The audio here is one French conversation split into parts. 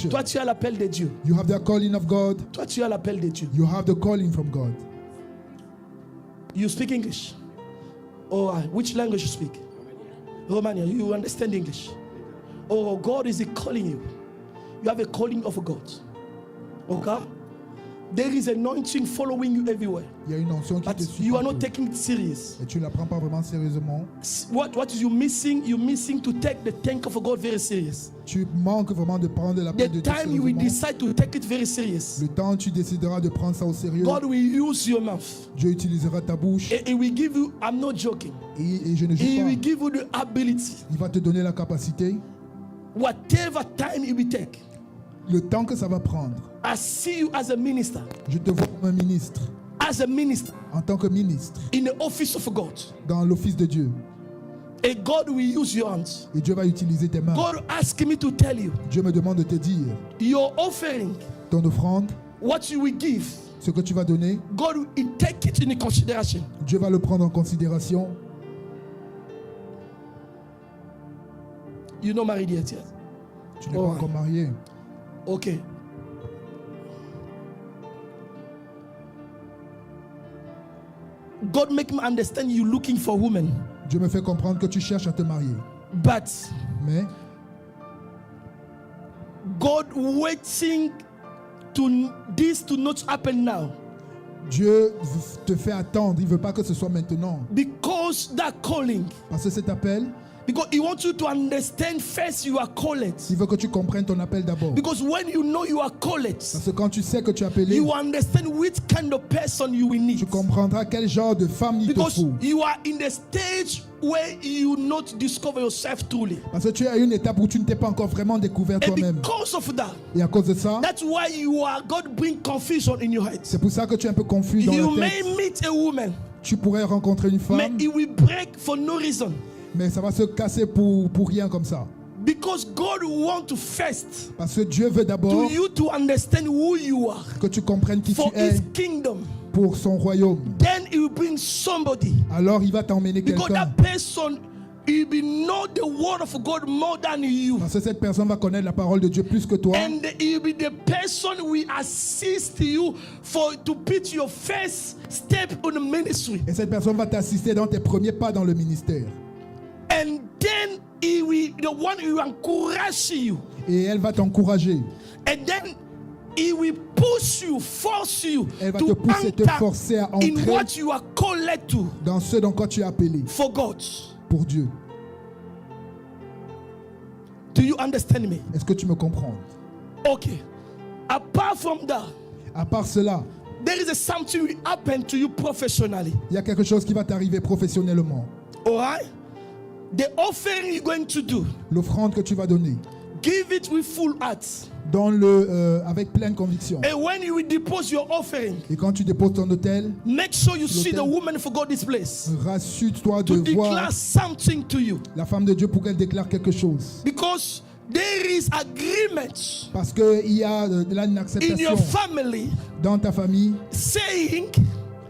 conviction. Toi, tu as l'appel de Dieu. You have the calling of God. Toi, tu as l'appel de Dieu. You have the calling from God. You speak English? Or which language you speak? Romania. You understand English? Oh, God is calling you. You have a calling of God. Okay? There is anointing following you everywhere. Il y a une onction qui But te suit you are not partout. taking it serious. Et tu ne la prends pas vraiment sérieusement. What is you missing? You're missing to take the tank of God very serious. Tu manques vraiment de prendre l'appel de The Dieu time you will sérieusement. decide to take it very serious, Le temps où tu décideras de prendre ça au sérieux, God will use your mouth. Dieu utilisera ta bouche. And He will give you, I'm not joking, Et je ne joue He will pas. give you the ability. Il va te donner la capacité. Whatever time it will take. Le temps que ça va prendre. I see you as a minister. Je te vois comme un ministre. As a minister En tant que ministre. in the office of God. Dans l'office de Dieu. And God will use your hands. Et Dieu va utiliser tes mains. God asked me to tell you, Dieu me demande de te dire. your offering, Ton offrande, what you will give, ce que tu vas donner, God will take it into consideration. Dieu va le prendre en considération. You're not married yet. Tu n'es pas Alright. encore marié. Okay. God make me understand you looking for women. Dieu me fait comprendre que tu cherches à te marier. But Mais God waiting to this to not happen now. Dieu te fait attendre. Il ne veut pas que ce soit maintenant. Because that calling, Parce que cet appel, because He wants you to understand first you are called. il veut que tu comprennes ton appel d'abord. Because when you know you are called, Parce que quand tu sais que tu es appelé, you understand which kind of person you will need. tu comprendras quel genre de femme il te Because faut. you are in the stage where you not discover yourself truly. Parce que tu es à une étape où tu ne t'es pas encore vraiment découvert And toi-même. because of that, Et à cause de ça, that's why you are God bring confusion in your head. c'est pour ça que tu es un peu confus dans You la may tête. meet a woman, Tu pourrais rencontrer une but femme, it will break for no reason. mais ça va se casser pour rien comme ça. Because God want to first Parce que Dieu veut d'abord to you to understand who you are que tu comprennes qui tu for es His kingdom. pour son royaume. Then He will bring somebody. Alors il va t'emmener Because quelqu'un. that person he will know the word of God more than you. Parce que cette personne va connaître la parole de Dieu plus que toi. And he will be the person who will assist you to put your first step in the ministry. Et cette personne va t'assister dans tes premiers pas dans le ministère. And then he will the one who will encourage you. Et elle va t'encourager. And then he will push you, force you Elle va to te pousser, te enter forcer à in entrer what you are called to dans ce dans quoi tu es appelé for God. pour Dieu. Do you understand me? Est-ce que tu me comprends? Okay. Apart from that, À part cela, there is something will happen to you professionally. il y a quelque chose qui va t'arriver professionnellement. All right? The offering you're going to do, L'offrande que tu vas donner, give it with full heart. donne-le avec pleine conviction. And when you will depose your offering, Et quand tu déposes ton hôtel, make sure you see the L'autel. woman for God this place rassure-toi de to voir declare something to you. la femme de Dieu pour qu'elle déclare quelque chose. Because there is agreement Parce qu'il y a de là une in acceptation your family dans ta famille saying,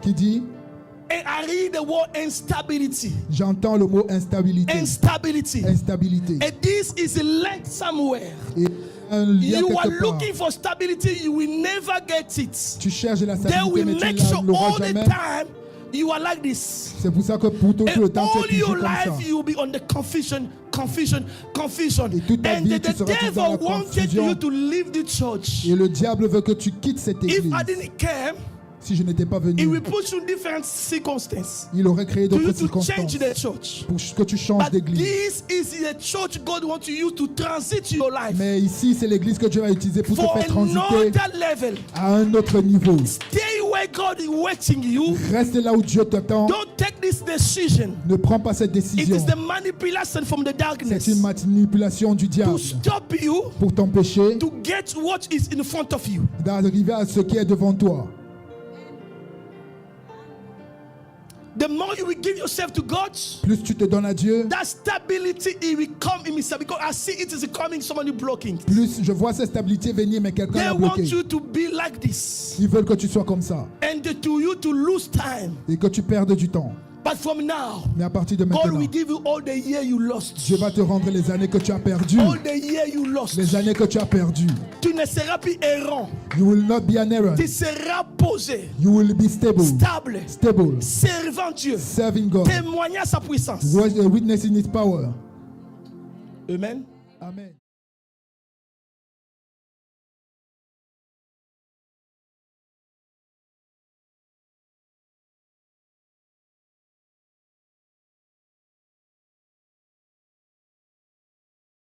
qui dit, and I read the word instability. j'entends le mot instabilité. Instability. Instabilité. And this is a link somewhere. Et un lien You are quelque part. looking for stability, you will never get it. Tu cherches la They stabilité, will mais tu make ne sure l'auras all the jamais. time you are like this. C'est pour ça que pour tout And le temps, tu all es toujours your comme ça. life you will be on the confusion. Et toute ta And vie, the tu seras toujours dans devil la wanted confusion. you to leave the church. Et le diable veut que tu quittes cette If église. I didn't come, Si je n'étais pas he venu, will put you in different circumstances il aurait créé to you d'autres to change circonstances the church. pour que tu changes But d'église. this is the church God wants you to transit your life Mais ici, c'est l'église que Dieu va utiliser pour te for faire transiter another level. à un autre niveau. Stay where God is waiting you. Reste là où Dieu t'attend. Don't take this decision. Ne prends pas cette It décision. is the manipulation from the C'est darkness une manipulation du diable to stop you pour t'empêcher to get what is in front of you. d'arriver à ce qui est devant toi. The more you will give yourself to God, Plus tu te donnes à Dieu, that stability it will come in himself. Because I see it is coming, somebody blocking. plus je vois cette stabilité venir, mais quelqu'un They l'a want bloqué. you to be like this, Ils veulent que tu sois comme ça and to you to lose time. et que tu perdes du temps. But from now, Mais à partir de God maintenant, will give you all the year you lost. Dieu va te rendre les années que tu as perdues. All the year you lost. Les années que tu as perdues. Tu ne seras plus errant. You will not be an error. Tu seras posé, You will be stable. stable, Stable. servant Dieu, Serving God. témoignant sa puissance. Witnessing His power. Amen. Amen.